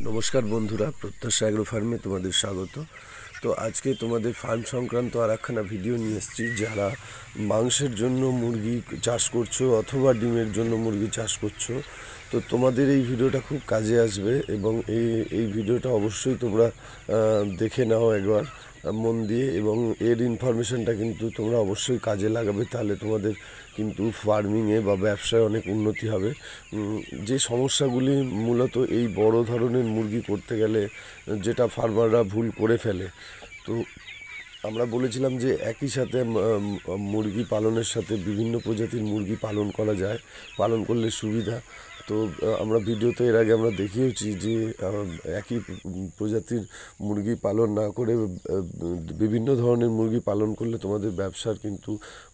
নমস্কার বন্ধুরা, প্রত্যাশা অ্যাগ্রো ফার্মে তোমাদের স্বাগত। তো আজকে তোমাদের ফার্ম সংক্রান্ত আর একখানা ভিডিও নিয়ে এসেছি। যারা মাংসের জন্য মুরগি চাষ করছো অথবা ডিমের জন্য মুরগি চাষ করছো, তো তোমাদের এই ভিডিওটা খুব কাজে আসবে এবং এই ভিডিওটা অবশ্যই তোমরা দেখে নাও একবার মন দিয়ে, এবং এর ইনফরমেশনটা কিন্তু তোমরা অবশ্যই কাজে লাগাবে। তাহলে তোমাদের কিন্তু ফার্মিংয়ে বা ব্যবসায় অনেক উন্নতি হবে। যে সমস্যাগুলি মূলত এই বড় ধরনের মুরগি করতে গেলে যেটা ফার্মাররা ভুল করে ফেলে, তো আমরা বলেছিলাম যে একই সাথে মুরগি পালনের সাথে বিভিন্ন প্রজাতির মুরগি পালন করা যায়, পালন করলে সুবিধা। তো আমরা ভিডিওতে এর আগে আমরা দেখিয়েছি যে একই প্রজাতির মুরগি পালন না করে বিভিন্ন ধরনের মুরগি পালন করলে তোমাদের ব্যবসার কিন্তু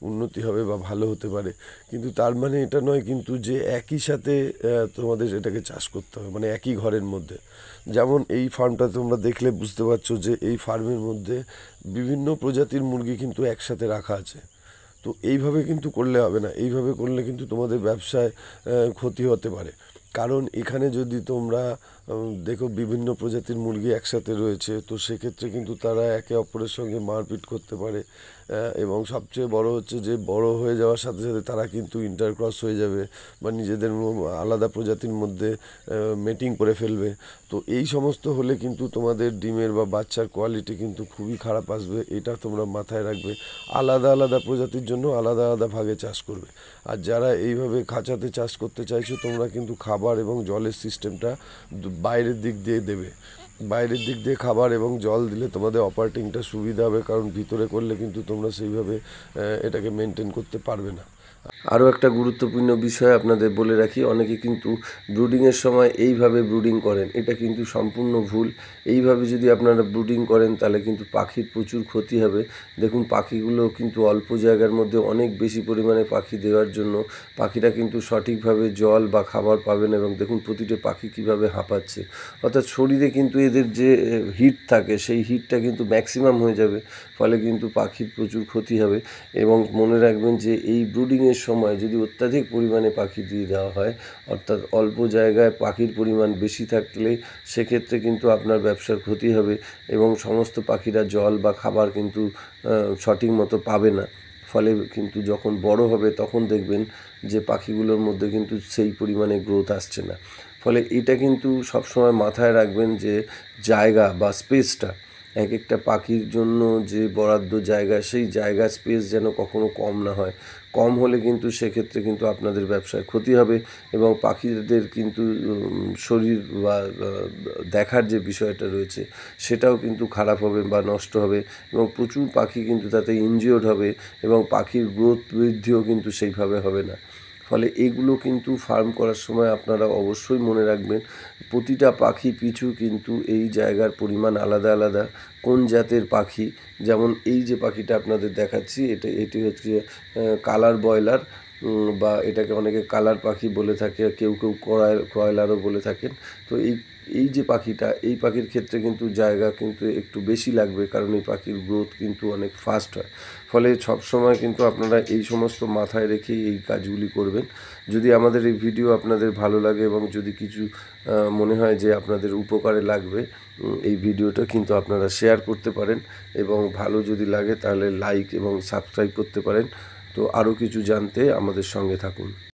উন্নতি হবে বা ভালো হতে পারে। কিন্তু তার মানে এটা নয় কিন্তু যে একই সাথে তোমাদের এটাকে চাষ করতে হবে, মানে একই ঘরের মধ্যে। যেমন এই ফার্মটা তোমরা দেখলে বুঝতে পারছো যে এই ফার্মের মধ্যে বিভিন্ন প্রজাতির মুরগি কিন্তু একসাথে রাখা আছে। তো এইভাবে কিন্তু করলে হবে না, এইভাবে করলে কিন্তু তোমাদের ব্যবসায় ক্ষতি হতে পারে। কারণ এখানে যদি তোমরা দেখো বিভিন্ন প্রজাতির মুরগি একসাথে রয়েছে, তো সেক্ষেত্রে কিন্তু তারা একে অপরের সঙ্গে মারপিট করতে পারে, এবং সবচেয়ে বড় হচ্ছে যে বড় হয়ে যাওয়ার সাথে সাথে তারা কিন্তু ইন্টারক্রস হয়ে যাবে বা নিজেদের আলাদা প্রজাতির মধ্যে মেটিং করে ফেলবে। তো এই সমস্ত হলে কিন্তু তোমাদের ডিমের বা বাচ্চার কোয়ালিটি কিন্তু খুবই খারাপ আসবে। এটা তোমরা মাথায় রাখবে। আলাদা আলাদা প্রজাতির জন্য আলাদা আলাদা ভাগে চাষ করবে। আর যারা এইভাবে খাঁচাতে চাষ করতে চাইছো, তোমরা কিন্তু খাবার এবং জলের সিস্টেমটা বাইরের দিক দিয়ে দেবে। বাইরের দিক দিয়ে খাবার এবং জল দিলে তোমাদের অপারেটিংটা সুবিধা হবে, কারণ ভিতরে করলে কিন্তু তোমরা সেইভাবে এটাকে মেনটেন করতে পারবে না। আরও একটা গুরুত্বপূর্ণ বিষয় আপনাদের বলে রাখি, অনেকে কিন্তু ব্রুডিংয়ের সময় এইভাবে ব্রুডিং করেন, এটা কিন্তু সম্পূর্ণ ভুল। এইভাবে যদি আপনারা ব্রুডিং করেন তাহলে কিন্তু পাখির প্রচুর ক্ষতি হবে। দেখুন, পাখিগুলো কিন্তু অল্প জায়গার মধ্যে অনেক বেশি পরিমাণে পাখি দেওয়ার জন্য পাখিরা কিন্তু সঠিকভাবে জল বা খাবার পাবে না। এবং দেখুন প্রতিটি পাখি কীভাবে হাঁপাচ্ছে, অর্থাৎ শরীরে কিন্তু এদের যে হিট থাকে সেই হিটটা কিন্তু ম্যাক্সিমাম হয়ে যাবে, ফলে কিন্তু পাখির প্রচুর ক্ষতি হবে। এবং মনে রাখবেন যে এই ব্রুডিংয়ের সময় যদি অত্যাধিক পরিমাণে পাখি দিয়ে দেওয়া হয়, অর্থাৎ অল্প জায়গায় পাখির পরিমাণ বেশি থাকলে সেক্ষেত্রে কিন্তু আপনার ব্যবসার ক্ষতি হবে এবং সমস্ত পাখিরা জল বা খাবার কিন্তু সঠিক মতো পাবে না। ফলে কিন্তু যখন বড় হবে তখন দেখবেন যে পাখিগুলোর মধ্যে কিন্তু সেই পরিমাণে গ্রোথ আসছে না। ফলে এটা কিন্তু সবসময় মাথায় রাখবেন যে জায়গা বা স্পেসটা, এক একটা পাখির জন্য যে বরাদ্দ জায়গা, সেই জায়গা স্পেস যেন কখনো কম না হয়। কম হলে কিন্তু সেক্ষেত্রে কিন্তু আপনাদের ব্যবসায় ক্ষতি হবে এবং পাখিদের কিন্তু শরীর বা দেখার যে বিষয়টা রয়েছে সেটাও কিন্তু খারাপ হবে বা নষ্ট হবে, এবং প্রচুর পাখি কিন্তু তাতে ইনজিওর্ড হবে এবং পাখির গ্রোথ বৃদ্ধিও কিন্তু সেইভাবে হবে না। ফলে এগুলো কিন্তু ফার্ম করার সময় আপনারা অবশ্যই মনে রাখবেন, প্রতিটা পাখি পিছু কিন্তু এই জায়গার পরিমাণ আলাদা আলাদা। কোন জাতের পাখি, যেমন এই যে পাখিটা আপনাদের দেখাচ্ছি, এটি হচ্ছে কালার ব্রয়লার, বা এটাকে অনেকে কালার পাখি বলে থাকে, কেউ কেউ ক্রয়লারও বলে থাকেন। তো এই যে পাখিটা, এই পাখির ক্ষেত্রে কিন্তু জায়গা কিন্তু একটু বেশি লাগবে, কারণ এই পাখির গ্রোথ কিন্তু অনেক ফাস্ট হয়। ফলে সবসময় কিন্তু আপনারা এই সমস্ত মাথায় রেখেই এই কাজগুলি করবেন। যদি আমাদের এই ভিডিও আপনাদের ভালো লাগে এবং যদি কিছু মনে হয় যে আপনাদের উপকারে লাগবে, এই ভিডিওটা কিন্তু আপনারা শেয়ার করতে পারেন, এবং ভালো যদি লাগে তাহলে লাইক এবং সাবস্ক্রাইব করতে পারেন। তো আরও কিছু জানতে আমাদের সঙ্গে থাকুন।